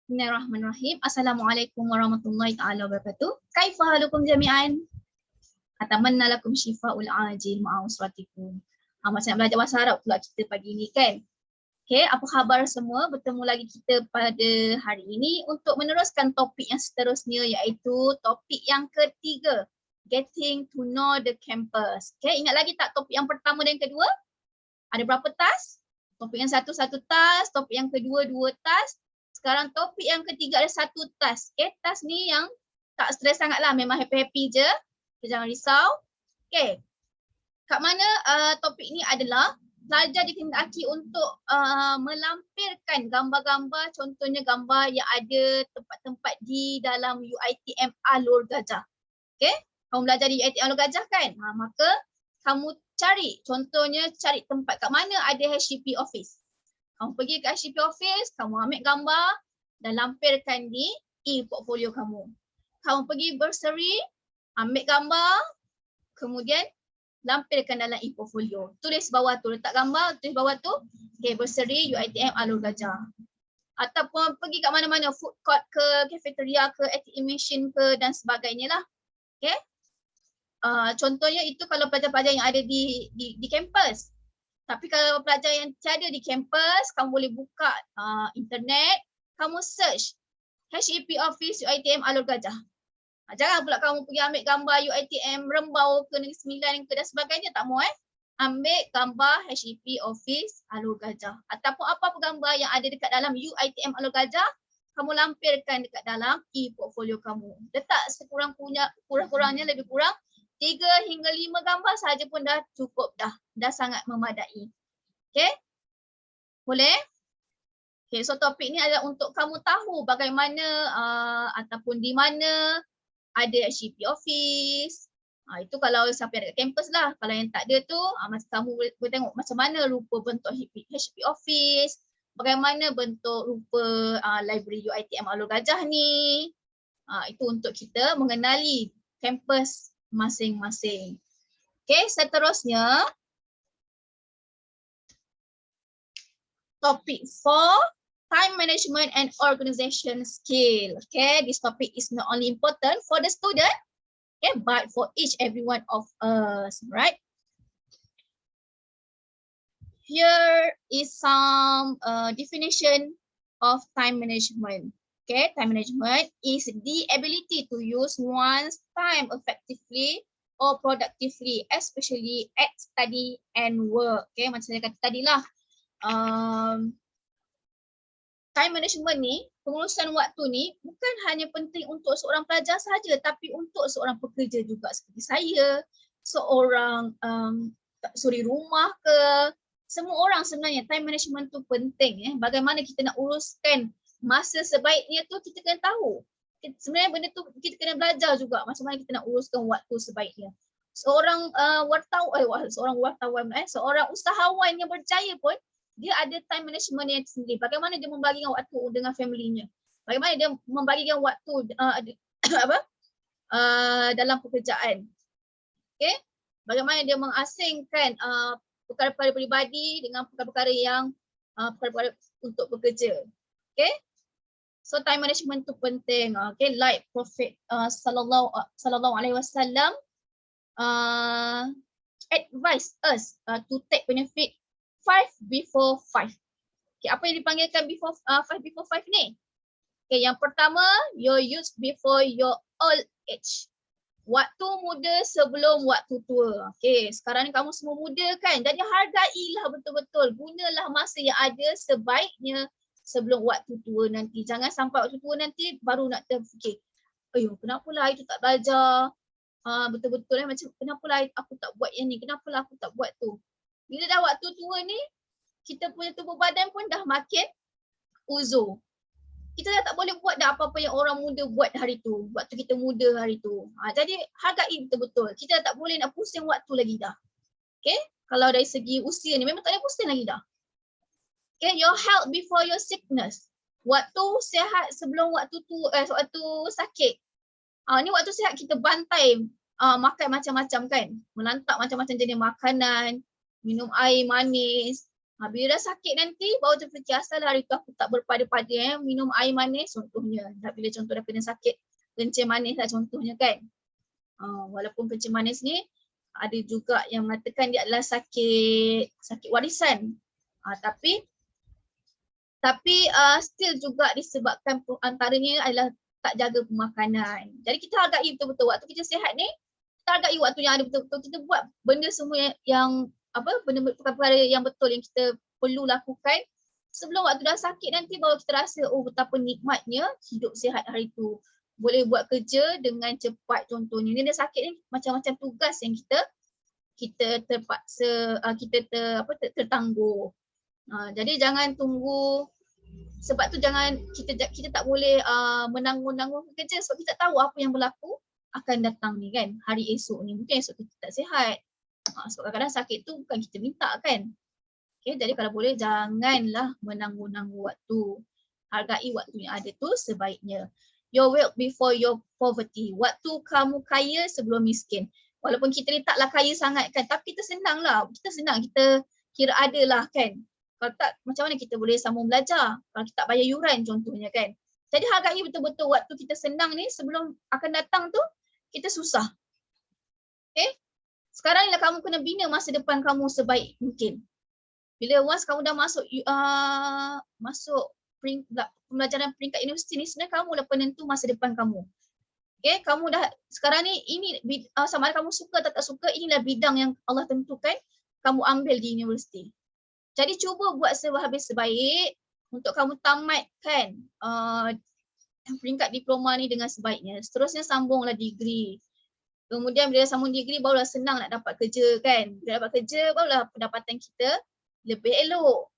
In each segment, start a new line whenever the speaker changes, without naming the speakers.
Bismillahirrahmanirrahim. Assalamualaikum warahmatullahi taala wabarakatuh. Kaifa halukum jami'an? Atamanna lakum syifa'ul ajil ma'usratikum. Macam nak belajar bahasa Arab pula kita pagi ni kan. Okay, apa khabar semua? Bertemu lagi kita pada hari ini untuk meneruskan topik yang seterusnya, iaitu topik yang ketiga, getting to know the campus. Okay, ingat lagi tak topik yang pertama dan yang kedua? Ada berapa task? Topik yang satu task, topik yang kedua 2 task. Sekarang topik yang ketiga ada 1 task. Okay, task ni yang tak stres sangat lah, memang happy-happy je. Okay, jangan risau. Okay, kat mana topik ni adalah pelajar dikehendaki untuk melampirkan gambar-gambar, contohnya gambar yang ada tempat-tempat di dalam UiTM Alor Gajah. Okay, kamu belajar di UiTM Alor Gajah kan? Maka kamu cari, contohnya cari tempat kat mana ada HCP office. Kamu pergi ke HCP office, kamu ambil gambar dan lampirkan di e-portfolio kamu. Kamu pergi bursary, ambil gambar, kemudian lampirkan dalam e-portfolio. Tulis bawah tu, letak gambar, tulis bawah tu, okay, bursary UiTM Alor Gajah. Ataupun pergi kat mana-mana, food court ke, cafeteria ke, ATM machine ke dan sebagainya lah. Okay. Contohnya itu kalau pelajar-pelajar yang ada di kampus. Tapi kalau pelajar yang tiada di kampus, kamu boleh buka internet, kamu search HEP Office UiTM Alor Gajah. Jangan pula kamu pergi ambil gambar UiTM Rembau ke Negeri Sembilan ke dan sebagainya, tak mau Ambil gambar HEP Office Alor Gajah. Ataupun apa-apa gambar yang ada dekat dalam UiTM Alor Gajah, kamu lampirkan dekat dalam e-portfolio kamu. Letak kurang-kurangnya lebih kurang 3 hingga 5 gambar saja pun dah cukup dah. Dah sangat memadai. Okay? Boleh? Okay, so topik ni adalah untuk kamu tahu bagaimana ataupun di mana ada HCP office. Itu kalau siapa yang ada kat kampus lah. Kalau yang tak ada tu, kamu boleh tengok macam mana rupa bentuk HCP office. Bagaimana bentuk rupa library UiTM Alor Gajah ni. Itu untuk kita mengenali kampus masing-masing. Okay, seterusnya topik 4, time management and organization skill. Okay, this topic is not only important for the student, okay, but for every one of us, right? Here is some definition of time management. Okay, time management is the ability to use one's time effectively or productively, especially at study and work. Okay, macam saya kata tadi lah. Time management ni, pengurusan waktu ni bukan hanya penting untuk seorang pelajar sahaja, tapi untuk seorang pekerja juga seperti saya, seorang suri rumah ke, semua orang sebenarnya time management tu penting. Bagaimana kita nak uruskan masa sebaiknya tu kita kena tahu. Sebenarnya benda tu kita kena belajar juga macam mana kita nak uruskan waktu sebaiknya. Seorang seorang usahawan yang berjaya pun dia ada time management yang sendiri. Bagaimana dia membagikan waktu dengan family-nya. Bagaimana dia membagikan waktu dalam pekerjaan. Okay? Bagaimana dia mengasingkan perkara-perkara peribadi dengan perkara-perkara yang perkara-perkara untuk bekerja. Okay? So time management tu penting. Okay, like Prophet sallallahu alaihi wasallam advise us to take benefit 5 before 5. Okay, apa yang dipanggilkan before 5 before 5 ni? Okay, yang pertama, your youth before your old age. Waktu muda sebelum waktu tua. Okay, sekarang ni kamu semua muda kan? Jadi hargailah betul-betul. Gunalah masa yang ada sebaiknya sebelum waktu tua nanti. Jangan sampai waktu tua nanti baru nak terfikir. Kenapalah itu tak belajar? Betul-betul macam kenapalah aku tak buat yang ni? Kenapalah aku tak buat tu? Bila dah waktu tua ni, kita punya tubuh badan pun dah makin uzur. Kita dah tak boleh buat dah apa-apa yang orang muda buat hari tu. Waktu kita muda hari tu. Jadi hargai betul-betul. Kita dah tak boleh nak pusing waktu lagi dah. Okay? Kalau dari segi usia ni memang tak boleh pusing lagi dah. Okay, your health before your sickness. Waktu sihat sebelum waktu waktu sakit. Ni waktu sihat kita bantai makan macam-macam kan. Melantak macam-macam jenis makanan, minum air manis, Bila dah sakit nanti baru terfikir asal hari tu aku tak berpada-pada minum air manis contohnya. Bila contoh dah kena sakit kencing manis lah contohnya kan. Walaupun kencing manis ni ada juga yang mengatakan dia adalah sakit warisan. Tapi still juga disebabkan antaranya adalah tak jaga pemakanan. Jadi kita hargai betul-betul waktu kita sihat ni, kita hargai waktu yang ada betul-betul. Kita buat benda semua yang perkara yang betul yang kita perlu lakukan. Sebelum waktu dah sakit nanti baru kita rasa betapa nikmatnya hidup sihat hari tu. Boleh buat kerja dengan cepat contohnya. Ni dah sakit ni macam-macam tugas yang kita terpaksa tertangguh. Jadi jangan tunggu, sebab tu jangan kita tak boleh menanggung-nanggung kerja sebab kita tahu apa yang berlaku akan datang ni kan hari esok ni. Mungkin esok kita tak sihat. Sebab kadang-kadang sakit tu bukan kita minta kan. Okay, jadi kalau boleh janganlah menanggung-nanggung waktu. Hargai waktu yang ada tu sebaiknya. Your wealth before your poverty. Waktu kamu kaya sebelum miskin. Walaupun kita ni taklah kaya sangat kan, tapi kita senang lah. Kita senang, kita kira ada lah kan. Kalau tak, macam mana kita boleh sambung belajar? Kalau kita tak bayar yuran contohnya kan. Jadi hargai betul-betul waktu kita senang ni sebelum akan datang tu, kita susah. Okay? Sekarang ni lah kamu kena bina masa depan kamu sebaik mungkin. Bila once kamu dah masuk pembelajaran peringkat universiti ni, sebenarnya kamu dah penentu masa depan kamu. Okay, kamu dah sekarang ni ini sama ada kamu suka atau tak suka, inilah bidang yang Allah tentukan kamu ambil di universiti. Jadi cuba buat sehabis sebaik untuk kamu tamatkan peringkat diploma ni dengan sebaiknya. Seterusnya sambunglah degree. Kemudian bila sambung degree barulah senang nak dapat kerja kan. Bila dapat kerja barulah pendapatan kita lebih elok.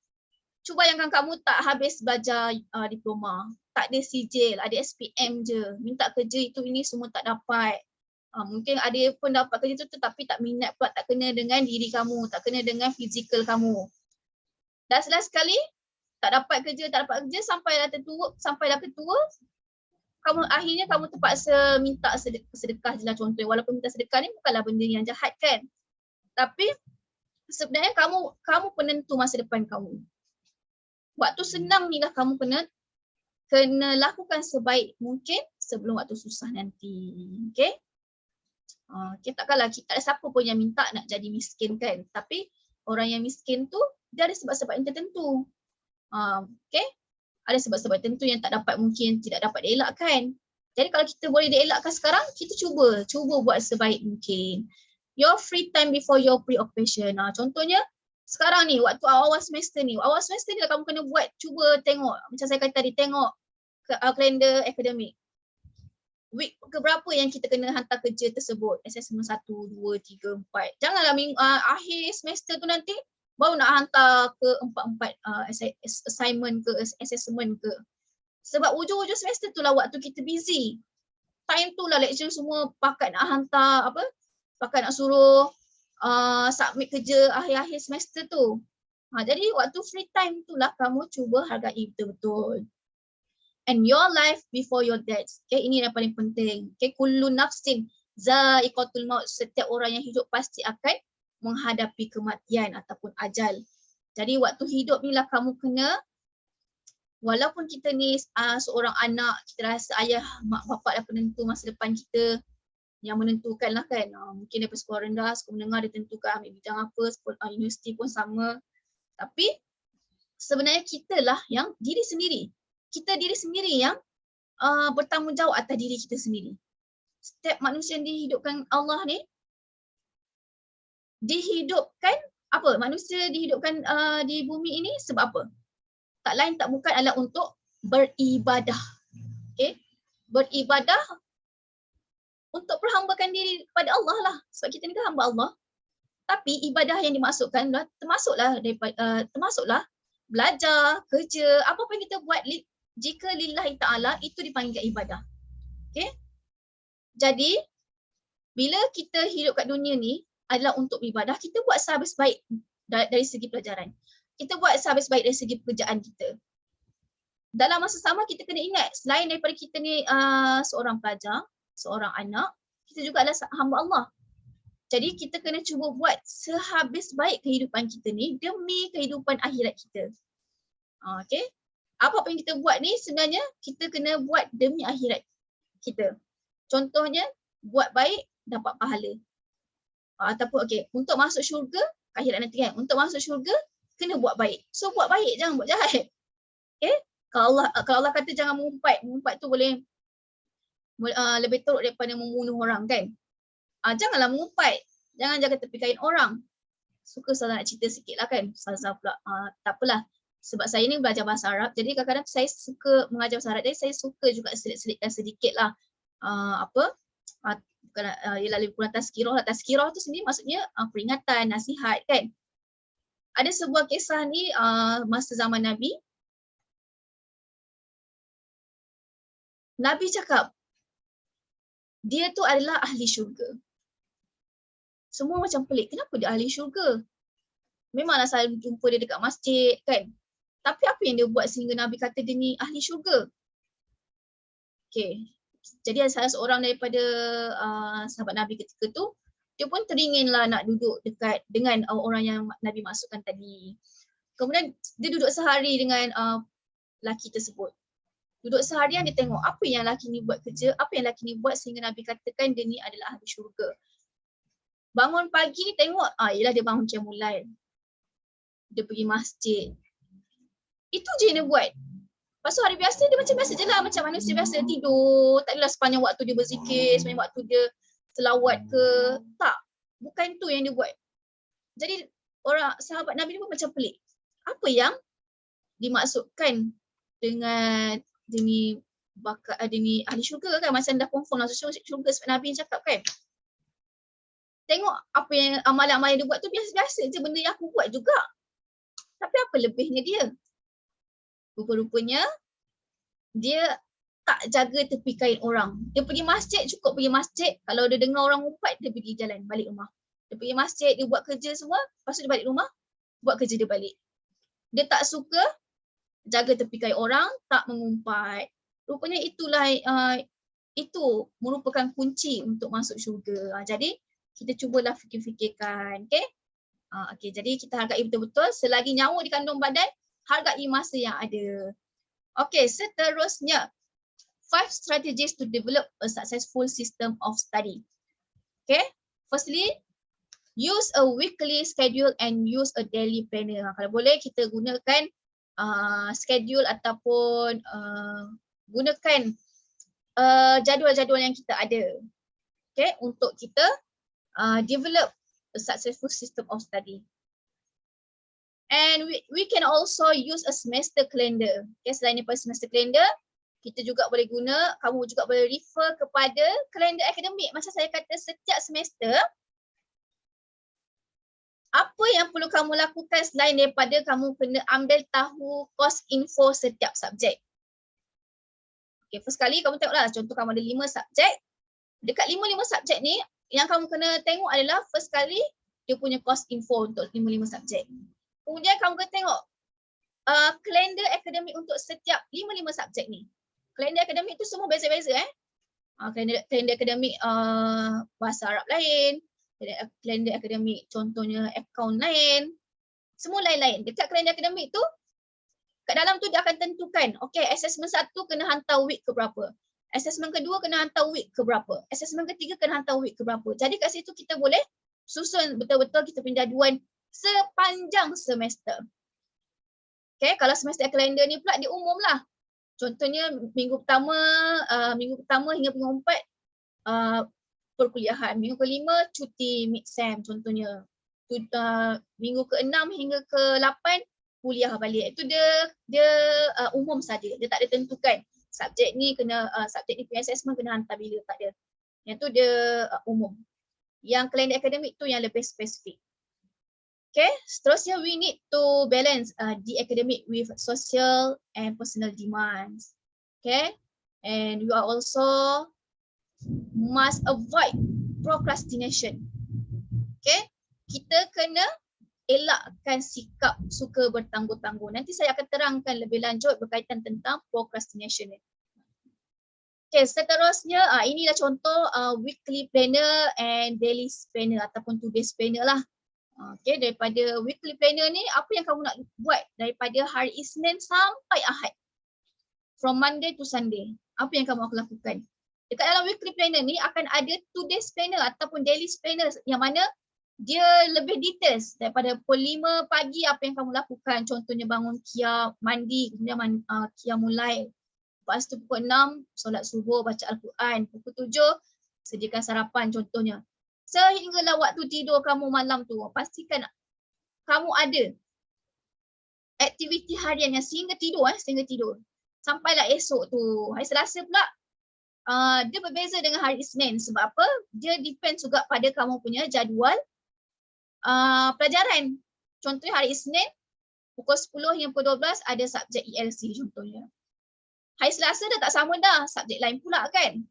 Cuba bayangkan kamu tak habis belajar diploma, tak ada sijil, ada SPM je, minta kerja itu ini semua tak dapat. Mungkin ada pun dapat kerja tu tapi tak minat pula, tak kena dengan diri kamu, tak kena dengan fizikal kamu. Dan sekali tak dapat kerja sampailah ketua, akhirnya kamu terpaksa minta sedekah je lah contohnya. Walaupun minta sedekah ni bukanlah benda yang jahat kan. Tapi sebenarnya kamu penentu masa depan kamu. Waktu senang ni lah kamu kena lakukan sebaik mungkin sebelum waktu susah nanti. Okay? Okay, takkanlah tak ada siapa pun yang minta nak jadi miskin kan. Tapi orang yang miskin tu dia ada sebab-sebab yang tertentu. Okay? Ada sebab-sebab tertentu yang tak dapat, mungkin tidak dapat dielakkan. Jadi kalau kita boleh dielakkan sekarang, kita cuba buat sebaik mungkin. Your free time before your preoccupation. Contohnya sekarang ni waktu awal semester ni lah kamu kena cuba tengok, macam saya kata tadi, tengok kalender akademik. Week keberapa yang kita kena hantar kerja tersebut, assessment 1, 2, 3, 4. Janganlah akhir semester tu nanti baru nak hantar ke 4 assignment ke assessment ke. Sebab ujung-ujung semester tu lah waktu kita busy. Time tu lah lecturer semua pakat nak hantar pakat nak suruh submit kerja akhir-akhir semester tu. Jadi waktu free time tu lah kamu cuba hargai betul-betul. And your life before your death. Okay, ini yang paling penting. Okay, kullu nafsin za'iqatul maut. Setiap orang yang hidup pasti akan menghadapi kematian ataupun ajal. Jadi waktu hidup ni lah kamu kena, walaupun kita ni seorang anak, kita rasa ayah, mak bapak dah penentu masa depan kita, yang menentukan lah kan. Mungkin daripada sekolah rendah, sekolah menengah dia tentukan ambil bidang apa, sekolah universiti pun sama. Tapi sebenarnya kita lah yang diri sendiri yang bertanggungjawab atas diri kita sendiri. Setiap manusia yang dihidupkan Allah ni, manusia dihidupkan di bumi ini sebab apa? Tak lain tak bukan adalah untuk beribadah. Okay? Beribadah untuk perhambakan diri kepada Allah lah. Sebab kita ni kan hamba Allah. Tapi ibadah yang dimaksudkan termasuklah belajar, kerja, apa pun yang kita buat jika lillahi ta'ala, itu dipanggil ibadah. Okay? Jadi, bila kita hidup kat dunia ni adalah untuk ibadah, kita buat sehabis baik dari segi pelajaran. Kita buat sehabis baik dari segi pekerjaan kita. Dalam masa sama kita kena ingat, selain daripada kita ni seorang pelajar, seorang anak, kita juga adalah hamba Allah. Jadi kita kena cuba buat sehabis baik kehidupan kita ni demi kehidupan akhirat kita. Okay. Apa yang kita buat ni sebenarnya kita kena buat demi akhirat kita. Contohnya buat baik dapat pahala. Ataupun okay, untuk masuk syurga, akhirat nanti kan, untuk masuk syurga kena buat baik. So buat baik, jangan buat jahat. Okay. Kalau Allah kata jangan mengumpat, mengumpat tu boleh lebih teruk daripada membunuh orang kan. Janganlah mengumpat, jangan jaga tepikan orang. Suka saya nak cerita sikit lah kan, Ustazah pula. Tak apalah, sebab saya ni belajar bahasa Arab, jadi kadang-kadang saya suka mengajar bahasa Arab, jadi saya suka juga selit-selitkan sedikit lah ialah lebih kurang tazkirah lah. Tazkirah tu sendiri maksudnya peringatan, nasihat kan. Ada sebuah kisah ni masa zaman Nabi. Nabi cakap, dia tu adalah ahli syurga. Semua macam pelik, kenapa dia ahli syurga? Memanglah saya jumpa dia dekat masjid kan. Tapi apa yang dia buat sehingga Nabi kata dia ni ahli syurga? Okay. Jadi ada salah seorang daripada sahabat Nabi ketika tu, dia pun teringinlah nak duduk dekat dengan orang yang Nabi masukkan tadi. Kemudian dia duduk sehari dengan lelaki tersebut. Duduk seharian dia tengok apa yang lelaki ni buat kerja, apa yang lelaki ni buat sehingga Nabi katakan dia ni adalah ahli syurga. Bangun pagi ni tengok, yelah dia bangun qiyamul-lail. Dia pergi masjid. Itu je yang dia buat. Lepas tu hari biasa dia macam biasa je lah, macam manusia biasa tidur. Tak adalah sepanjang waktu dia berzikir, sepanjang waktu dia selawat ke. Tak, bukan tu yang dia buat. Jadi orang sahabat Nabi ni pun macam pelik. Apa yang dimaksudkan dengan dia ni ahli syurga kan, macam dah confirm masuk syurga sebab Nabi cakap kan. Tengok apa yang amalan-amalan dia buat tu biasa-biasa je, benda yang aku buat juga. Tapi apa lebihnya dia? Rupa-rupanya dia tak jaga tepi kain orang. Dia pergi masjid, cukup pergi masjid. Kalau dia dengar orang umpat, dia pergi jalan balik rumah. Dia pergi masjid, dia buat kerja semua, lepas tu dia balik rumah, buat kerja dia balik. Dia tak suka jaga tepi kain orang, tak mengumpat. Rupanya itulah itu merupakan kunci untuk masuk syurga. Jadi kita cubalah fikir-fikirkan, okey? Okey, jadi kita hargai betul-betul selagi nyawa di kandung badan, hargai masa yang ada. Okey, seterusnya 5 strategies to develop a successful system of study. Okay, firstly, use a weekly schedule and use a daily planner. Kalau boleh kita gunakan schedule ataupun gunakan jadual-jadual yang kita ada. Okay, untuk kita develop a successful system of study. And we can also use a semester calendar. Okay, selain daripada semester calendar, kita juga boleh guna, kamu juga boleh refer kepada kalender akademik. Macam saya kata, setiap semester, apa yang perlu kamu lakukan selain daripada kamu kena ambil tahu course info setiap subjek. Okay, first kali kamu tengoklah, contoh kamu ada 5 subjek. Dekat 5 subjek ni, yang kamu kena tengok adalah first kali, dia punya course info untuk 5 subjek. Kemudian kamu kena tengok kalender akademik untuk setiap 5 subjek ni. Kalender akademik tu semua beza-beza kalender akademik bahasa Arab lain, kalender akademik contohnya account lain, semua lain-lain. Dekat kalender akademik tu, kat dalam tu dia akan tentukan, okey, assessment 1 kena hantar week ke berapa, assessment kedua kena hantar week ke berapa, assessment ketiga kena hantar week ke berapa. Jadi kat situ kita boleh susun betul-betul kita punya jaduan sepanjang semester. Okay, kalau semester kalender ni pula dia umum lah. Contohnya minggu pertama hingga minggu 4 perkuliahan, minggu ke-5 cuti mid-sem contohnya. Minggu ke-6 hingga ke-8 kuliah balik. Itu dia umum saja. Dia tak ada tentukan subjek ni subjek ni punya assessment kena hantar bila, tak ada. Yang tu dia umum. Yang kalender akademik tu yang lebih spesifik. Okay, seterusnya we need to balance the academic with social and personal demands. Okay, and you are also must avoid procrastination. Okay, kita kena elakkan sikap suka bertangguh-tangguh. Nanti saya akan terangkan lebih lanjut berkaitan tentang procrastination. Okay, seterusnya inilah contoh weekly planner and daily planner ataupun 2 days planner lah. Okay, daripada weekly planner ni apa yang kamu nak buat daripada hari Isnin sampai Ahad. From Monday to Sunday. Apa yang kamu akan lakukan? Dekat dalam weekly planner ni akan ada 2 days planner ataupun daily planner yang mana dia lebih details daripada pukul 5 pagi apa yang kamu lakukan. Contohnya bangun qiyam, mandi, kemudian qiyam mulai. Lepas tu pukul 6 solat subuh, baca Al-Quran. Pukul 7 sediakan sarapan contohnya. Sehinggalah waktu tidur kamu malam tu, pastikan kamu ada aktiviti harian yang sehingga tidur. Sampailah esok tu. Hari Selasa pula, dia berbeza dengan hari Isnin. Sebab apa? Dia depend juga pada kamu punya jadual pelajaran. Contohnya hari Isnin, pukul 10 hingga pukul 12 ada subjek ELC contohnya. Hari Selasa dah tak sama dah, subjek lain pula kan.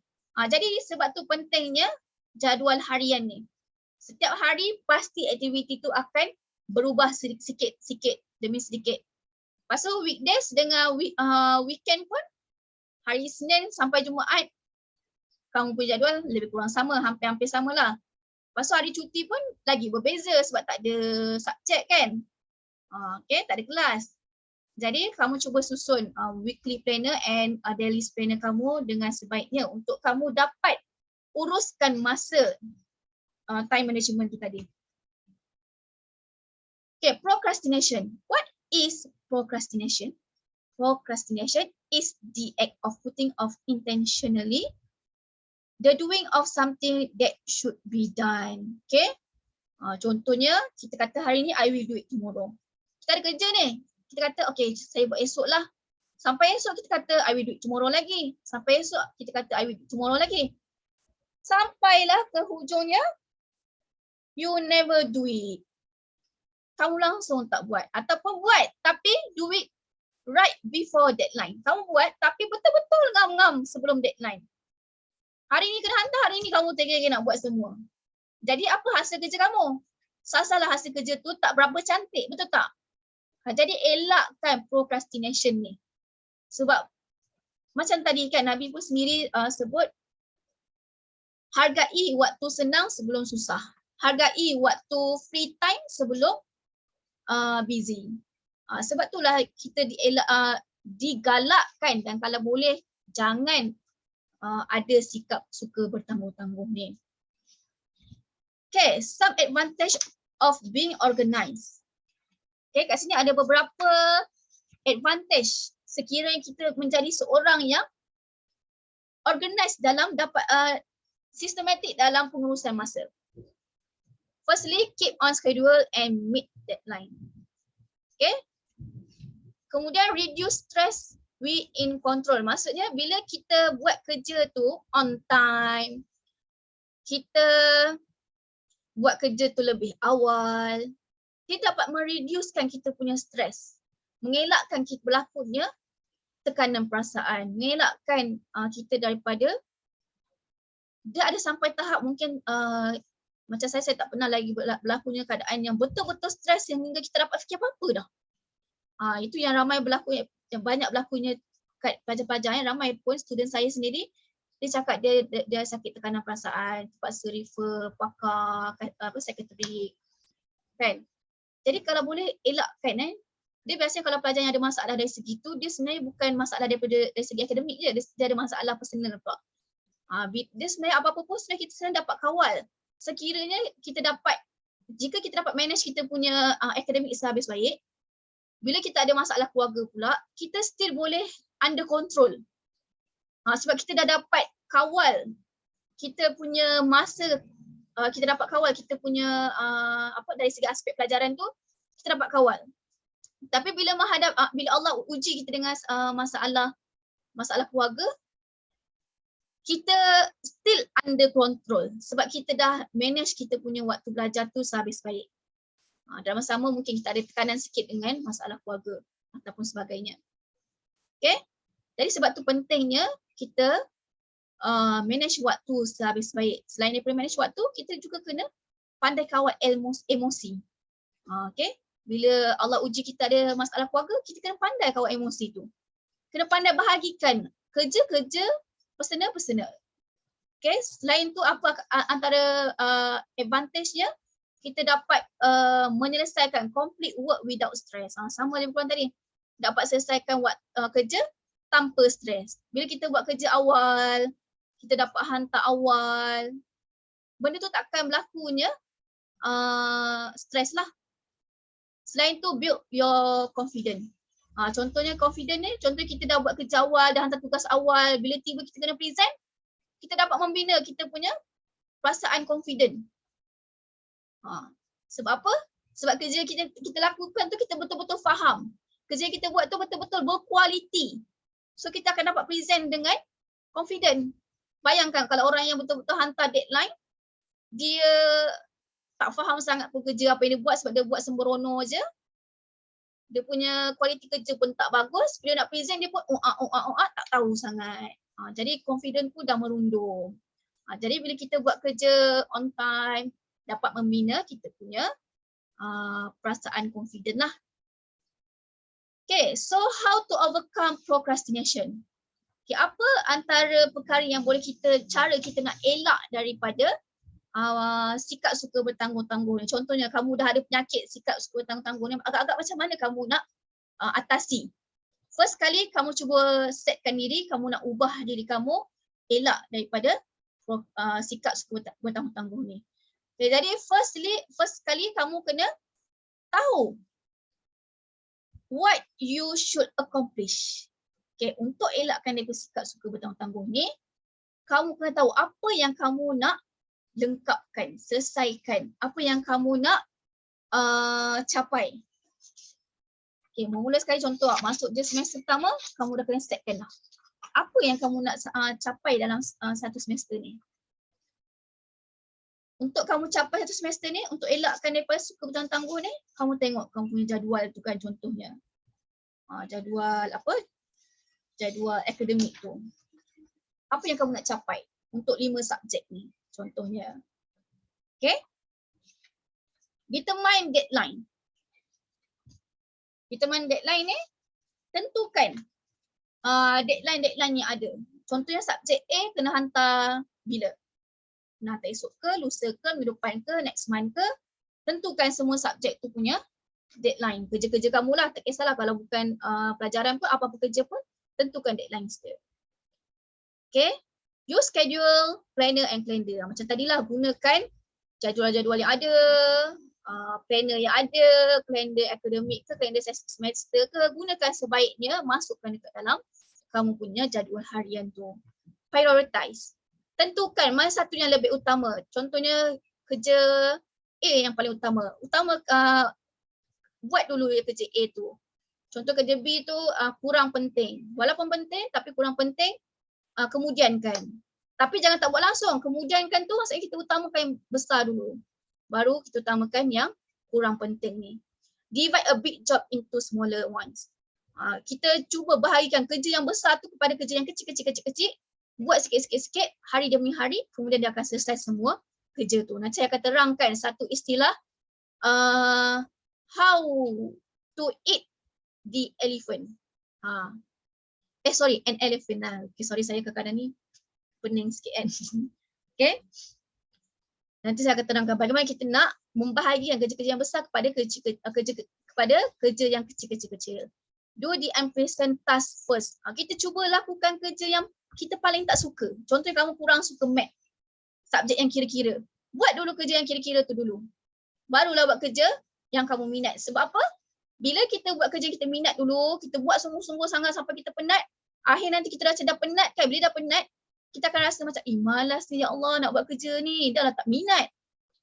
Jadi sebab tu pentingnya jadual harian ni. Setiap hari pasti aktiviti tu akan berubah sikit demi sedikit. Lepas tu weekdays dengan weekend pun hari Isnin sampai Jumaat kamu punya jadual lebih kurang sama, hampir-hampir samalah. Lepas tu hari cuti pun lagi berbeza sebab tak ada subjek kan. Okay, tak ada kelas. Jadi kamu cuba susun weekly planner and daily planner kamu dengan sebaiknya untuk kamu dapat uruskan masa time management tu tadi. Okay, procrastination. What is procrastination? Procrastination is the act of putting off intentionally the doing of something that should be done. Okay. Contohnya kita kata hari ni I will do it tomorrow. Kita ada kerja ni. Kita kata okay saya buat esok lah. Sampai esok kita kata I will do it tomorrow lagi. Sampai esok kita kata I will do it tomorrow lagi. Sampailah ke hujungnya you never do it. Kamu langsung tak buat. Ataupun buat tapi do it right before deadline. Kamu buat tapi betul-betul ngam-ngam sebelum deadline. Hari ni kena hantar, hari ni kamu tega-tega nak buat semua. Jadi apa hasil kerja kamu? Sasalah hasil kerja tu tak berapa cantik, betul tak? Jadi elakkan procrastination ni. Sebab macam tadi kan Nabi pun sendiri sebut hargai waktu senang sebelum susah. Hargai waktu free time sebelum busy. Sebab itulah kita digalakkan dan kalau boleh jangan ada sikap suka bertangguh-tangguh ni. Okay, some advantage of being organized. Okay, kat sini ada beberapa advantage sekiranya kita menjadi seorang yang organized dalam dapat systematic dalam pengurusan masa. Firstly, keep on schedule and meet deadline. Okay. Kemudian reduce stress, we in control. Maksudnya bila kita buat kerja tu on time, kita buat kerja tu lebih awal, kita dapat mereducekan kita punya stres, mengelakkan kita berlakunya tekanan perasaan, mengelakkan kita daripada dia ada sampai tahap mungkin macam saya tak pernah lagi berlakunya keadaan yang betul-betul stres sehingga kita dapat fikir apa-apa dah. Itu yang ramai berlaku, yang banyak berlakunya kat pelajar-pelajar, ramai pun student saya sendiri dia cakap dia sakit tekanan perasaan, terpaksa refer pakar psikiatrik kan. Jadi kalau boleh elakkan dia biasanya kalau pelajar yang ada masalah dari segi tu dia sebenarnya bukan masalah dari segi akademik je, dia ada masalah personal pula. Dia sebenarnya apa-apa pun sebenarnya kita sebenarnya dapat kawal. Sekiranya kita dapat, jika kita dapat manage kita punya akademik sehabis baik, bila kita ada masalah keluarga pula, kita still boleh under control. Sebab kita dah dapat kawal kita punya masa, kita dapat kawal kita punya dari segi aspek pelajaran tu, kita dapat kawal. Tapi bila bila Allah uji kita dengan masalah keluarga, kita still under control sebab kita dah manage kita punya waktu belajar tu sehabis baik. Dalam sama mungkin kita ada tekanan sikit dengan masalah keluarga ataupun sebagainya. Okay? Jadi sebab tu pentingnya kita manage waktu sehabis baik. Selain daripada manage waktu, kita juga kena pandai kawal emosi. Okay? Bila Allah uji kita ada masalah keluarga, kita kena pandai kawal emosi tu. Kena pandai bahagikan kerja-kerja personal. Okay, selain tu apa antara advantage-nya, kita dapat menyelesaikan complete work without stress. Sama lebih kurang tadi, dapat selesaikan kerja tanpa stres. Bila kita buat kerja awal, kita dapat hantar awal, benda tu takkan berlakunya stres lah. Selain tu, build your confidence. Contohnya confident ni, contoh kita dah buat kerja awal, dah hantar tugas awal, bila tiba kita kena present, kita dapat membina kita punya perasaan confident. Sebab apa? Sebab kerja kita lakukan tu kita betul-betul faham. Kerja yang kita buat tu betul-betul berkualiti. So kita akan dapat present dengan confident. Bayangkan kalau orang yang betul-betul hantar deadline, dia tak faham sangat pun kerja apa yang dia buat sebab dia buat sembrono je. Dia punya kualiti kerja pun tak bagus. Bila nak present dia pun tak tahu sangat. Jadi confident pun dah merundum. Jadi bila kita buat kerja on time, dapat membina kita punya perasaan confident lah. Okay, so how to overcome procrastination? Okay, apa antara perkara yang boleh cara kita nak elak daripada sikap suka bertanggung-tanggung ni? Contohnya kamu dah ada penyakit sikap suka bertanggung-tanggung ni, agak-agak macam mana kamu nak atasi? First kali kamu cuba setkan diri, kamu nak ubah diri kamu elak daripada sikap suka bertanggung-tanggung ni. Okay, jadi first kali kamu kena tahu what you should accomplish. Okay, untuk elakkan daripada sikap suka bertanggung-tanggung ni, kamu kena tahu apa yang kamu nak lengkapkan, selesaikan, apa yang kamu nak capai. Okay, mula sekali contoh, masuk je semester pertama, kamu dah kena setkan lah. Apa yang kamu nak capai dalam satu semester ni? Untuk kamu capai satu semester ni, untuk elakkan daripada suka bertanggung-tanggung ni, kamu tengok kamu punya jadual tu kan contohnya. Jadual apa? Jadual akademik tu. Apa yang kamu nak capai untuk 5 subjek ni contohnya. Okay? Determine deadline. Determine deadline ni, tentukan deadline yang ada. Contohnya subjek A kena hantar bila? Kena hantar esok ke, lusa ke, minggu depan ke, next month ke. Tentukan semua subjek tu punya deadline. Kerja-kerja kamu lah, tak kisahlah kalau bukan pelajaran pun, apa-apa kerja pun, tentukan deadline dia. Okay? Use schedule, planner and calendar. Macam tadilah, gunakan jadual-jadual yang ada, planner yang ada, kalender akademik ke, kalender semester ke, gunakan sebaiknya, masukkan dekat dalam kamu punya jadual harian tu. Prioritize. Tentukan mana satu yang lebih utama. Contohnya kerja A yang paling utama. Buat dulu kerja A tu. Contoh kerja B tu kurang penting. Walaupun penting tapi kurang penting, kemudiankan. Tapi jangan tak buat langsung. Kemudiankan tu maksudnya kita utamakan yang besar dulu. Baru kita utamakan yang kurang penting ni. Divide a big job into smaller ones. Kita cuba bahagikan kerja yang besar tu kepada kerja yang kecil-kecil. Buat sikit-sikit, hari demi hari, kemudian dia akan selesai semua kerja tu. Nanti saya akan terangkan satu istilah how to eat the elephant. An elephant lah. Okay, sorry saya kadang-kadang ni pening sikit kan. Okay. Nanti saya akan terangkan bagaimana kita nak membahagikan kerja-kerja yang besar kepada kerja yang kecil-kecil. Do the unpleasant task first. Kita cuba lakukan kerja yang kita paling tak suka. Contohnya kamu kurang suka math, subjek yang kira-kira. Buat dulu kerja yang kira-kira tu dulu. Barulah buat kerja yang kamu minat. Sebab apa? Bila kita buat kerja kita minat dulu, kita buat sungguh-sungguh sangat sampai kita penat, akhir nanti kita rasa dah penat kan. Bila dah penat, kita akan rasa macam malas ni ya Allah nak buat kerja ni, dah lah tak minat.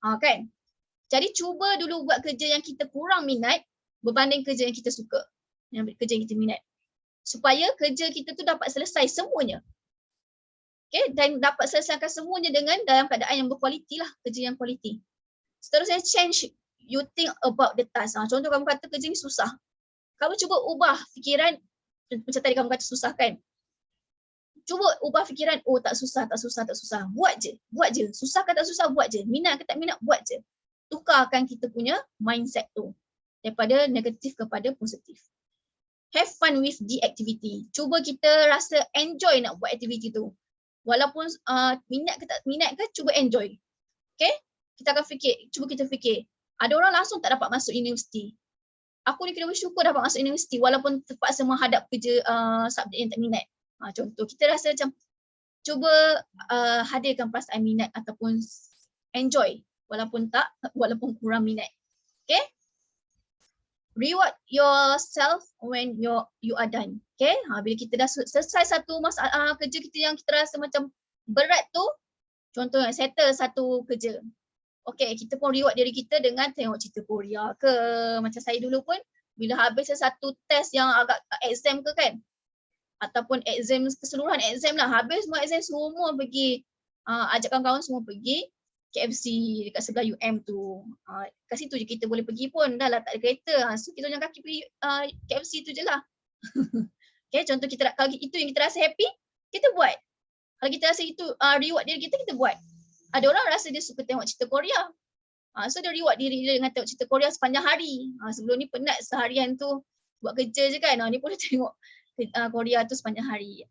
Kan? Jadi cuba dulu buat kerja yang kita kurang minat berbanding kerja yang kita suka. Kerja yang kita minat. Supaya kerja kita tu dapat selesai semuanya. Okay? Dan dapat selesaikan semuanya dalam keadaan yang berkualiti lah, kerja yang kualiti. Seterusnya change you think about the task. Contoh kamu kata kerja ni susah. Kamu cuba ubah fikiran, macam tadi kamu kata susah kan. Cuba ubah fikiran, tak susah. Buat je. Susah ke tak susah, buat je. Minat ke tak minat, buat je. Tukarkan kita punya mindset tu. Daripada negatif kepada positif. Have fun with the activity. Cuba kita rasa enjoy nak buat aktiviti tu. Walaupun minat ke tak minat ke, cuba enjoy. Okay? Kita akan fikir, cuba kita fikir. Ada orang langsung tak dapat masuk universiti. Aku ni kena bersyukur dapat masuk universiti walaupun terpaksa menghadap kerja subjek yang tak minat. Contoh, kita rasa macam cuba hadirkan perasaan minat ataupun enjoy walaupun kurang minat. Okay? Reward yourself when you are done. Okay? Bila kita dah selesai satu masalah kerja kita yang kita rasa macam berat tu, contoh settle satu kerja. Okay, kita pun reward diri kita dengan tengok cerita Korea ke. Macam saya dulu pun, bila habis satu test yang agak exam ke kan, ataupun exam, keseluruhan exam lah, habis semua exam semua pergi, ajak kawan-kawan semua pergi KFC dekat sebelah UM tu. Kat situ je kita boleh pergi pun, dah lah tak ada kereta. So kita jalan kaki pergi KFC tu je lah. Okay, contoh kalau itu yang kita rasa happy, kita buat. Kalau kita rasa itu reward diri kita, kita buat. Ada orang rasa dia suka tengok cerita Korea. So dia reward diri dia dengan tengok cerita Korea sepanjang hari. Sebelum ni penat seharian tu buat kerja je kan. Ni pun dia tengok Korea tu sepanjang hari.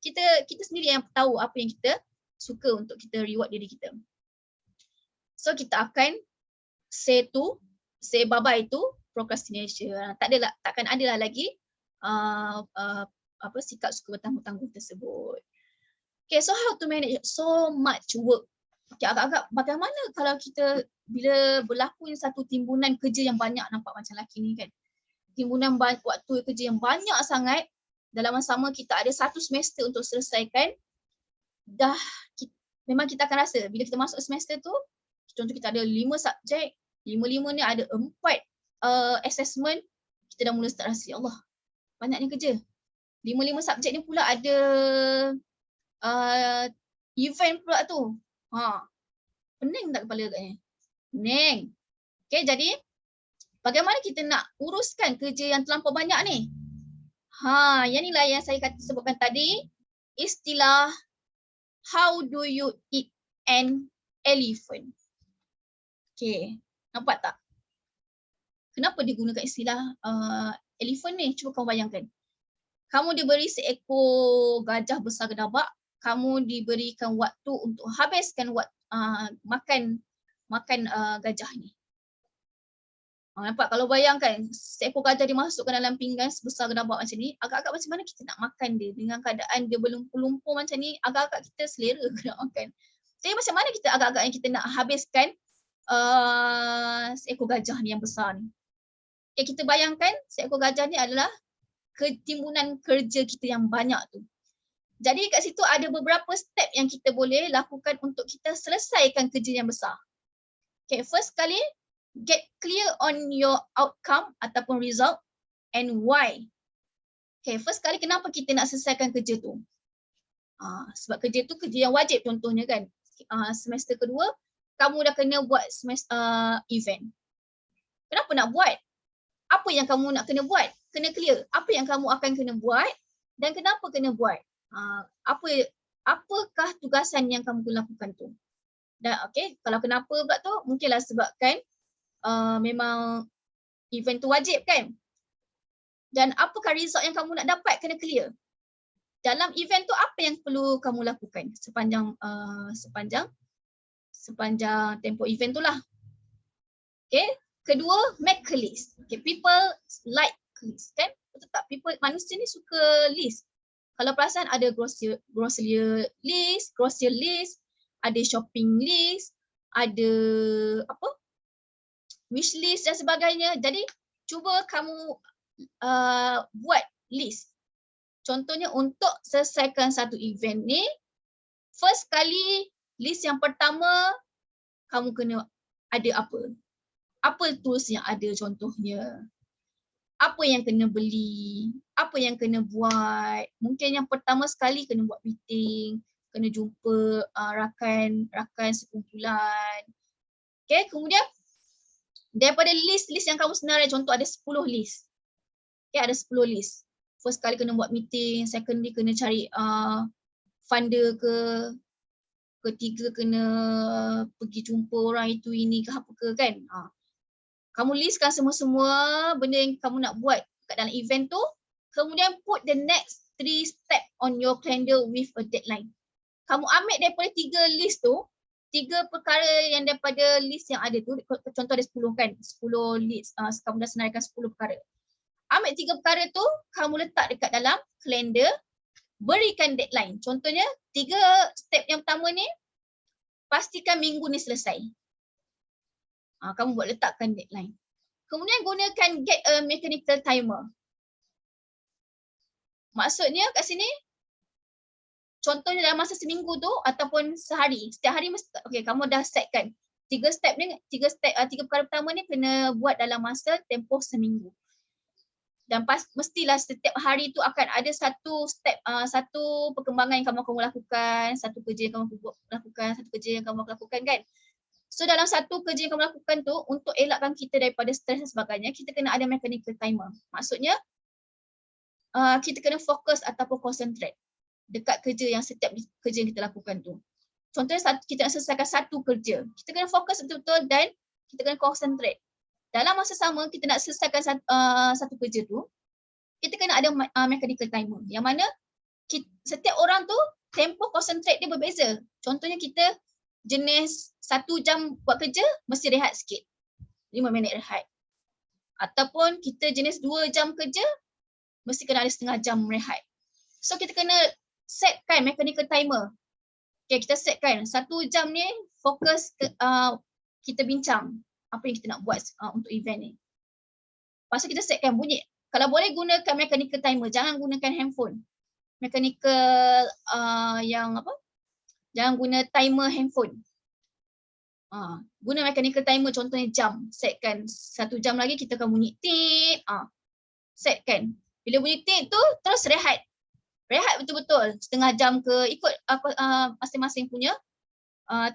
Kita sendiri yang tahu apa yang kita suka untuk kita reward diri kita. So kita akan say bye-bye to procrastination. Takkan adalah lagi sikap suka bertangguh-tangguh tersebut. Okay, so how to manage so much work? Okay, agak-agak bagaimana kalau kita bila berlaku satu timbunan kerja yang banyak, nampak macam lelaki ni kan. Timbunan waktu kerja yang banyak sangat, dalam masa sama kita ada satu semester untuk selesaikan. Memang kita akan rasa bila kita masuk semester tu, contoh kita ada 5 subjek, 5 ni ada 4 assessment, kita dah mula start rasa, Allah, banyaknya kerja. 5 subjek ni pula ada event pula tu. Pening tak kepala agaknya? Pening. Okay, jadi bagaimana kita nak uruskan kerja yang terlampau banyak ni? Yang inilah yang saya sebutkan tadi, istilah how do you eat an elephant. Okay, nampak tak? Kenapa dia gunakan istilah elephant ni? Cuba kamu bayangkan. Kamu diberi seekor gajah besar gedabak, kamu diberikan waktu untuk habiskan makan gajah ni. Nampak? Kalau bayangkan seekor gajah dimasukkan dalam pinggan sebesar gedabak macam ni, agak-agak macam mana kita nak makan dia dengan keadaan dia berlumpur-lumpur macam ni, agak-agak kita selera nak makan. Jadi macam mana kita agak-agak yang kita nak habiskan seekor gajah ni yang besar ni. Okay, kita bayangkan seekor gajah ni adalah ketimbunan kerja kita yang banyak tu. Jadi kat situ ada beberapa step yang kita boleh lakukan untuk kita selesaikan kerja yang besar. Okay, first kali, get clear on your outcome ataupun result and why. Okay, first kali kenapa kita nak selesaikan kerja tu? Sebab kerja tu kerja yang wajib contohnya kan. Semester kedua, kamu dah kena buat event. Kenapa nak buat? Apa yang kamu nak kena buat? Kena clear. Apa yang kamu akan kena buat dan kenapa kena buat? Apakah tugasan yang kamu lakukan tu? Dan okay, kalau kenapa pula tu, mungkinlah sebabkan memang event tu wajib kan? Dan apakah result yang kamu nak dapat, kena clear. Dalam event tu apa yang perlu kamu lakukan sepanjang tempoh event tu lah. Okay, kedua, make a list. Okay, people like list kan? Betul tak? Manusia ni suka list. Kalau perasan ada grocery list, ada shopping list, ada wish list dan sebagainya. Jadi cuba kamu buat list. Contohnya untuk selesaikan satu event ni, first kali list yang pertama kamu kena ada apa? Apa tools yang ada contohnya? Apa yang kena beli, apa yang kena buat. Mungkin yang pertama sekali kena buat meeting, kena jumpa rakan sekumpulan. Okay, kemudian daripada list-list yang kamu senarai, contoh ada 10 list. Okay, ada 10 list. First kali kena buat meeting, secondly kena cari funder ke, ketiga kena pergi jumpa orang itu ini ke apa ke kan. Kamu listkan semua-semua benda yang kamu nak buat kat dalam event tu. Kemudian put the next 3 step on your calendar with a deadline. kamu ambil daripada 3 list tu, 3 perkara yang daripada list yang ada tu, contoh ada 10 kan, 10 list, kamu dah senaraikan 10 perkara. Ambil 3 perkara tu, kamu letak dekat dalam kalender, berikan deadline. Contohnya 3 step yang pertama ni, pastikan minggu ni selesai. Kamu buat letakkan deadline. Kemudian gunakan get a mechanical timer. Maksudnya kat sini, contohnya dalam masa seminggu tu ataupun sehari, setiap hari mesti, okay, kamu dah setkan 3 step ni, 3 perkara pertama ni kena buat dalam masa tempoh seminggu. Dan mestilah setiap hari tu akan ada satu step, satu perkembangan yang kamu akan lakukan, satu kerja yang kamu lakukan, satu kerja yang kamu lakukan kan. So dalam satu kerja yang kamu lakukan tu, untuk elakkan kita daripada stres dan sebagainya, kita kena ada mechanical timer. Maksudnya, kita kena fokus ataupun concentrate dekat kerja yang setiap kerja yang kita lakukan tu. Contohnya kita nak selesaikan satu kerja. Kita kena fokus betul-betul dan kita kena concentrate. Dalam masa sama kita nak selesaikan satu kerja tu, kita kena ada mechanical timer. Yang mana setiap orang tu tempoh concentrate dia berbeza. Contohnya kita jenis 1 jam buat kerja, mesti rehat sikit. 5 minit rehat. Ataupun kita jenis 2 jam kerja, mesti kena ada setengah jam rehat. So kita kena setkan mechanical timer. Okay, kita setkan 1 jam ni fokus kita bincang apa yang kita nak buat untuk event ni. Lepas tu kita setkan bunyi. Kalau boleh gunakan mechanical timer, jangan gunakan handphone. Mechanical yang apa? Jangan guna timer handphone. Guna mechanical timer, contohnya jam. Setkan 1 jam lagi kita akan bunyi tik. Setkan. Bila bunyi tik tu terus rehat. Rehat betul-betul setengah jam ke, ikut masing-masing punya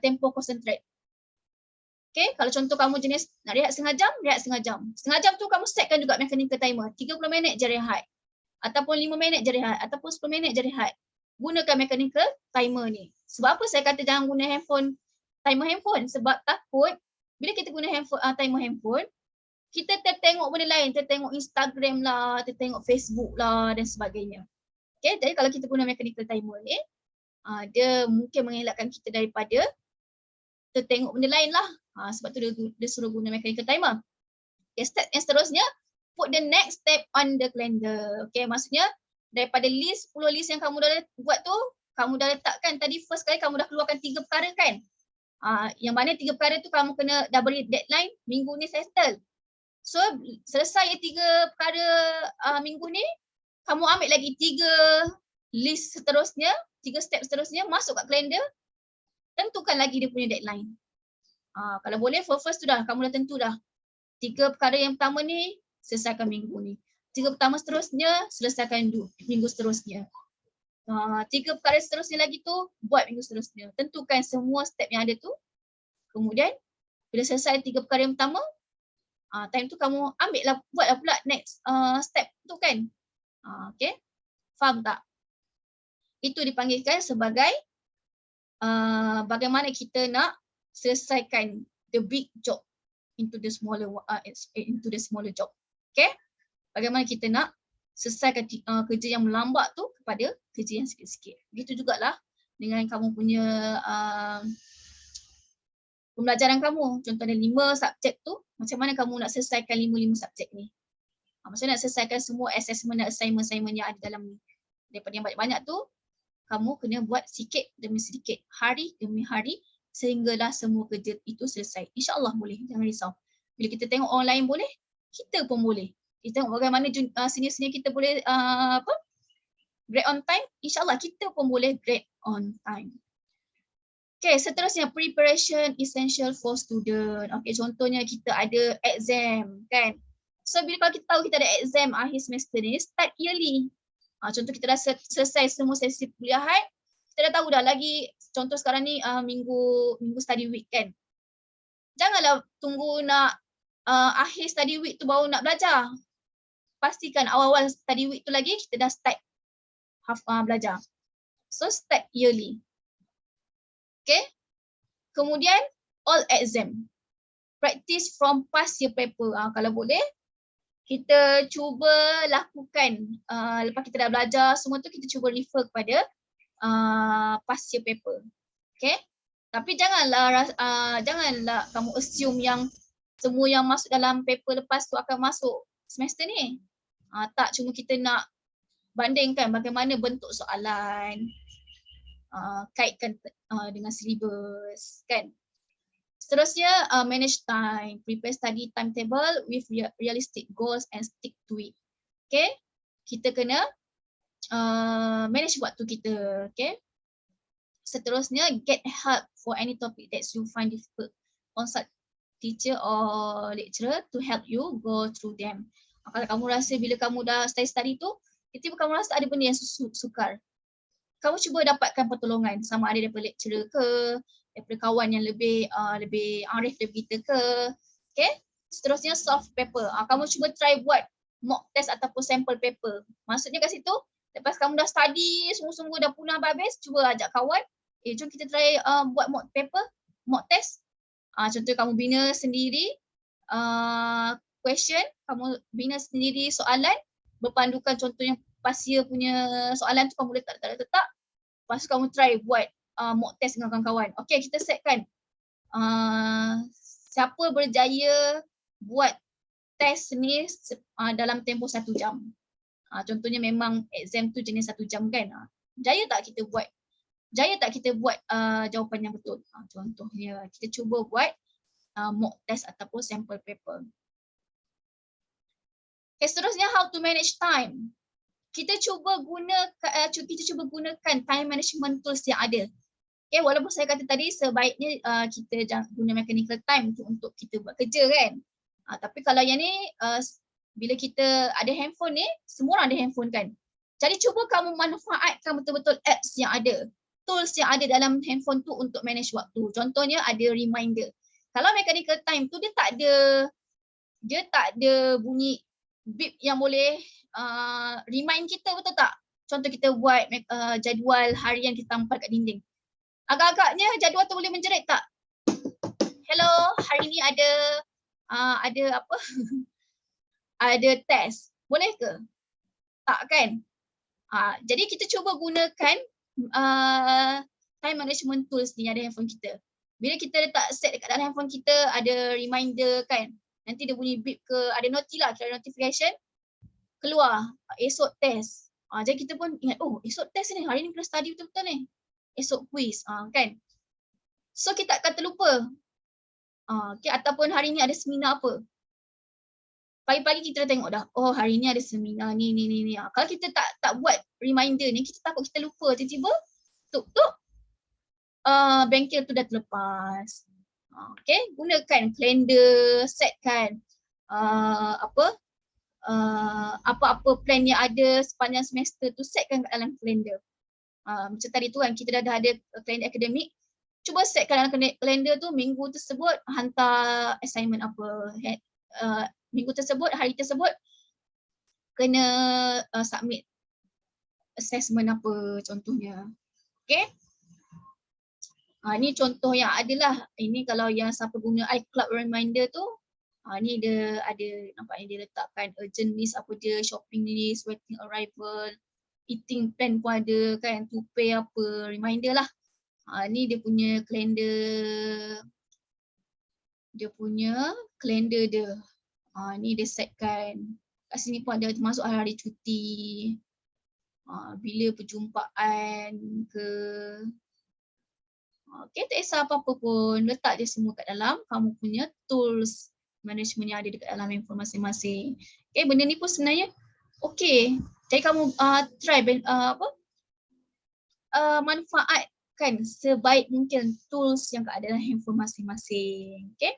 tempo concentrate. Okay, kalau contoh kamu jenis nak rehat setengah jam, rehat setengah jam. Setengah jam tu kamu setkan juga mechanical timer. 30 minit je rehat. Ataupun 5 minit je rehat. Ataupun 10 minit je rehat. Gunakan mechanical timer ni. Sebab apa saya kata jangan guna handphone, timer handphone? Sebab takut bila kita guna handphone, timer handphone, kita tertengok benda lain. Tertengok Instagram lah, tertengok Facebook lah dan sebagainya. Okay, jadi kalau kita guna mechanical timer ni, dia mungkin mengelakkan kita daripada tertengok benda lain lah. Sebab tu dia suruh guna mechanical timer. Okay, step yang seterusnya, put the next step on the calendar. Okay, maksudnya daripada 10 list yang kamu dah buat tu, kamu dah letakkan tadi first kali kamu dah keluarkan 3 perkara kan. Yang mana 3 perkara tu kamu kena dah beri deadline, minggu ni settle. So selesai 3 perkara minggu ni, kamu ambil lagi 3 list seterusnya, 3 step seterusnya, masuk kat kalender, tentukan lagi dia punya deadline. Kalau boleh first tu dah, kamu dah tentu dah. 3 perkara yang pertama ni, selesaikan minggu ni. 3 pertama seterusnya, selesaikan minggu seterusnya. 3 perkara seterusnya lagi tu, buat minggu seterusnya. Tentukan semua step yang ada tu. Kemudian, bila selesai 3 perkara yang pertama, time tu kamu ambil lah, buatlah pula next step tu kan. Okay, faham tak? Itu dipanggilkan sebagai bagaimana kita nak selesaikan the big job into the smaller job. Okay? Bagaimana kita nak selesaikan kerja yang melambat tu kepada kerja yang sikit-sikit. Begitu jugalah dengan kamu punya pembelajaran kamu. Contohnya 5 subjek tu, macam mana kamu nak selesaikan 5 subjek ni. Maksudnya nak selesaikan semua assessment dan assignment yang ada dalam ni. Daripada yang banyak-banyak tu, kamu kena buat sikit demi sedikit, hari demi hari, sehinggalah semua kerja itu selesai. InsyaAllah boleh, jangan risau. Bila kita tengok orang lain boleh, kita pun boleh. Kita tengok bagaimana senior-senior kita boleh grade on time, insyaAllah kita pun boleh grade on time. Okay, seterusnya preparation essential for student. Okay, contohnya kita ada exam kan. So bila kalau kita tahu kita ada exam akhir semester ni, start yearly. Contoh kita dah selesai semua sesi kuliahan, kita dah tahu dah lagi, contoh sekarang ni minggu study week kan. Janganlah tunggu nak akhir study week tu baru nak belajar. Pastikan awal-awal study week tu lagi kita dah start belajar. So start yearly. Okay. Kemudian all exam. Practice from past year paper. Kalau boleh, kita cuba lakukan lepas kita dah belajar semua tu, kita cuba refer kepada past year paper. Okay? Tapi janganlah kamu assume yang semua yang masuk dalam paper lepas tu akan masuk semester ni. Tak, cuma kita nak bandingkan bagaimana bentuk soalan, kaitkan dengan syllabus, kan. Seterusnya, manage time, prepare study timetable with realistic goals and stick to it. Okay, kita kena manage waktu kita. Okay. Seterusnya, get help for any topic that you find difficult. Consult teacher or lecturer to help you go through them. Kalau kamu rasa bila kamu dah study tu, tiba-tiba kamu rasa ada benda yang sukar, kamu cuba dapatkan pertolongan, sama ada daripada lecturer ke, daripada kawan yang lebih arif daripada kita ke. Okay. Seterusnya, soft paper. Kamu cuba try buat mock test ataupun sample paper. Maksudnya kat situ, lepas kamu dah study sungguh-sungguh dah punah habis, cuba ajak kawan, jom kita try buat mock paper, mock test. Contoh kamu bina sendiri question, kamu bina sendiri soalan, berpandukan contohnya past year punya soalan tu kamu letak. Lepas tu kamu try buat mock test dengan kawan-kawan. Okay, kita setkan siapa berjaya buat test ni dalam tempoh 1 jam. Contohnya memang exam tu jenis 1 jam kan. Jaya tak kita buat jawapan yang betul. Contohnya kita cuba buat mock test ataupun sample paper. Okay, seterusnya how to manage time. Kita cuba gunakan time management tools yang ada. Okay, walaupun saya kata tadi sebaiknya kita jangan guna mechanical time untuk kita buat kerja kan. Tapi kalau yang ni bila kita ada handphone ni, semua orang ada handphone kan. Jadi cuba kamu manfaatkan betul-betul apps yang ada, tools yang ada dalam handphone tu untuk manage waktu. Contohnya ada reminder. Kalau mechanical time tu dia tak ada bunyi beep yang boleh remind kita, betul tak? Contoh kita buat jadual harian kita tampal kat dinding. Agak-agaknya jadual tu boleh menjerit tak? Hello, hari ni ada apa? Ada test. Boleh ke? Tak kan? Jadi kita cuba gunakan time management tools ni ada handphone kita. Bila kita letak set dekat dalam handphone kita, ada reminder kan. Nanti dia bunyi beep ke, ada notification, keluar esok test. Jadi kita pun ingat, oh esok test ni, hari ni kena study betul-betul ni. Esok quiz, kan. So kita akan terlupa. Okay, ataupun hari ni ada seminar apa. Pagi-pagi kita dah tengok dah, oh hari ni ada seminar ni. Kalau kita tak buat reminder ni, kita takut kita lupa. Tiba-tiba, bengkel tu dah terlepas. Okay, gunakan kalender, setkan apa-apa plan yang ada sepanjang semester tu, setkan kat dalam kalender. Macam tadi tu kan, kita dah ada kalender akademik, cuba setkan dalam kalender tu minggu tersebut hantar assignment apa, minggu tersebut, hari tersebut kena submit assessment apa contohnya. Okay. Ni contoh yang adalah, ini kalau yang siapa guna iCloud reminder tu, ni dia ada, nampak ni dia letakkan urgent list apa dia, shopping list, waiting arrival, eating plan pun ada kan, to pay apa, reminder lah. Ni dia punya kalender dia. Ni dia setkan. Kat sini pun ada termasuk hari-hari cuti. Bila perjumpaan ke. Okay, tak kisah apa-apa pun. Letak je semua kat dalam kamu punya tools management yang ada dekat dalam handphone masing-masing. Okay, benda ni pun sebenarnya okay. Jadi kamu try manfaatkan sebaik mungkin tools yang ada dalam handphone masing-masing. Okay.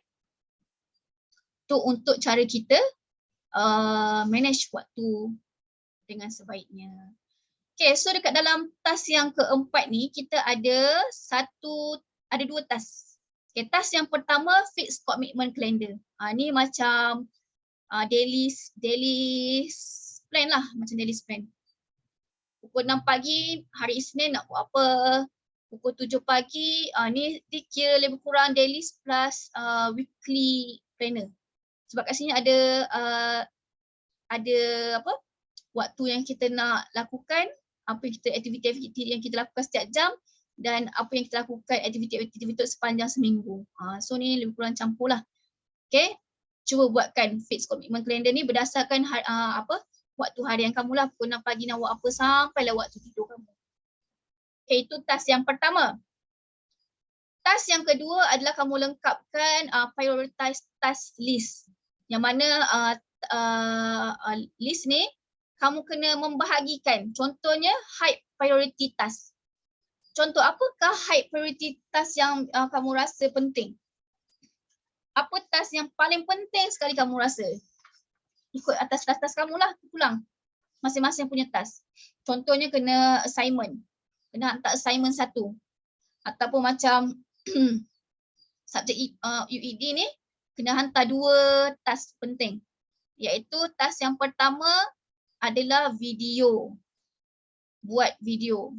Tu untuk cara kita manage waktu dengan sebaiknya. Okay, so dekat dalam task yang keempat ni, kita ada dua task. Okay, task yang pertama, fix commitment calendar. Ni macam daily plan lah, macam daily plan. Pukul 6 pagi, hari Isnin nak buat apa. Pukul 7 pagi, ni kira lebih kurang daily plus weekly planner. Sebab kat sini ada apa, waktu yang kita nak lakukan apa aktiviti-aktiviti yang kita lakukan setiap jam dan apa yang kita lakukan aktiviti-aktiviti untuk sepanjang seminggu. So ni lebih kurang campur lah. Okay, cuba buatkan fixed commitment calendar ni berdasarkan waktu harian kamu lah, pukul 6 pagi nak buat apa sampai lah waktu tidur kamu. Okay, itu task yang pertama. Task yang kedua adalah kamu lengkapkan prioritize task list. Yang mana list ni kamu kena membahagikan. Contohnya high priority task. Contoh, apakah high priority task yang kamu rasa penting? Apa task yang paling penting sekali kamu rasa? Ikut atas task kamu lah, pulang. Masing-masing punya task. Contohnya kena assignment. Kena hantar assignment 1. Ataupun macam subjek UED ni kena hantar 2 task penting. Iaitu task yang pertama adalah video. Buat video.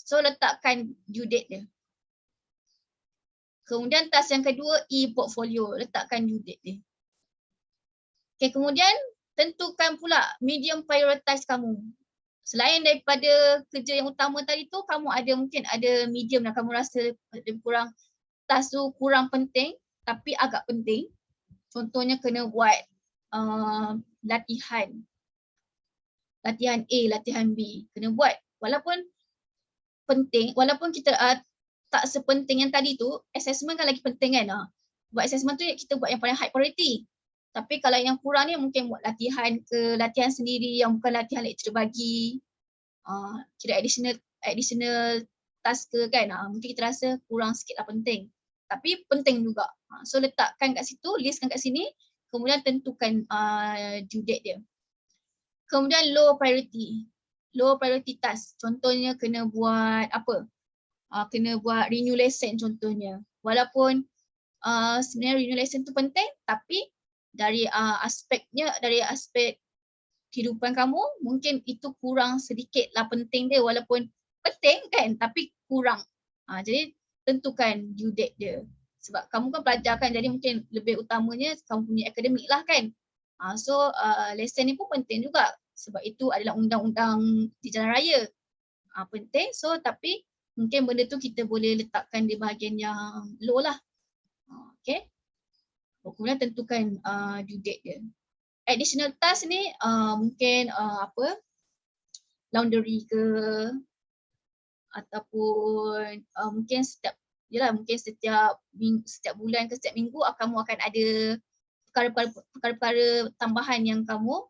So letakkan due date dia. Kemudian task yang kedua e-portfolio. Letakkan due date dia. Okay, kemudian tentukan pula medium prioritize kamu. Selain daripada kerja yang utama tadi tu, kamu mungkin ada medium yang kamu rasa lebih kurang task tu kurang penting tapi agak penting. Contohnya kena buat latihan. Latihan A, latihan B. Kena buat. Walaupun penting, walaupun kita tak sepenting yang tadi tu, assessment kan lagi penting kan. Buat assessment tu kita buat yang paling high priority. Tapi kalau yang kurang ni mungkin buat latihan latihan sendiri yang bukan latihan lecturer bagi. Kira additional task ke kan. Mungkin kita rasa kurang sikit lah penting. Tapi penting juga. So letakkan kat situ, listkan kat sini. Kemudian tentukan due date dia. Kemudian low priority. Low priority task. Contohnya kena buat apa? Kena buat renew lesson contohnya. Walaupun sebenarnya renew lesson tu penting, tapi dari aspek kehidupan kamu mungkin itu kurang sedikit lah penting dia, walaupun penting kan tapi kurang. Jadi tentukan due date dia. Sebab kamu kan pelajar kan, jadi mungkin lebih utamanya kamu punya akademik lah kan. So lesson ni pun penting juga sebab itu adalah undang-undang di jalan raya. Penting, so tapi mungkin benda tu kita boleh letakkan di bahagian yang low lah. Okay. Kemudian tentukan due date dia. Additional task ni mungkin laundry ke ataupun mungkin setiap bulan ke setiap minggu kamu akan ada perkara-perkara tambahan yang kamu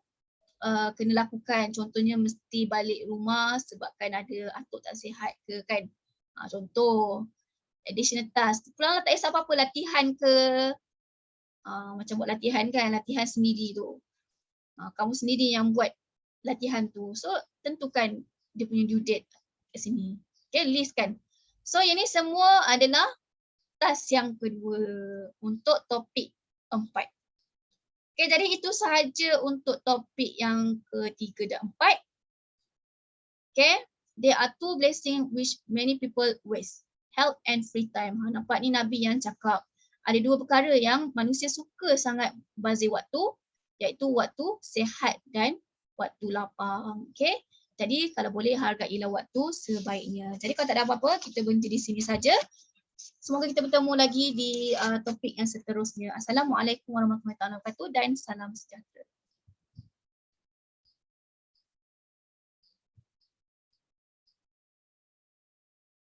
kena lakukan. Contohnya mesti balik rumah sebabkan ada atuk tak sihat ke kan. Contoh additional task. Pulang tak kisah apa-apa, latihan ke macam buat latihan kan, latihan sendiri tu. Kamu sendiri yang buat latihan tu. So tentukan dia punya due date kat sini. Okay, list kan. So yang ni semua adalah task yang kedua untuk topik 4. Okay, jadi itu sahaja untuk topik yang ketiga dan 4. Okay, there are 2 blessings which many people waste. Health and free time. Nampak ni Nabi yang cakap. Ada 2 perkara yang manusia suka sangat bazir waktu, iaitu waktu sihat dan waktu lapang. Okay. Jadi kalau boleh hargailah waktu sebaiknya. Jadi kalau tak ada apa-apa, kita berhenti di sini saja. Semoga kita bertemu lagi di topik yang seterusnya. Assalamualaikum warahmatullahi wabarakatuh dan salam sejahtera.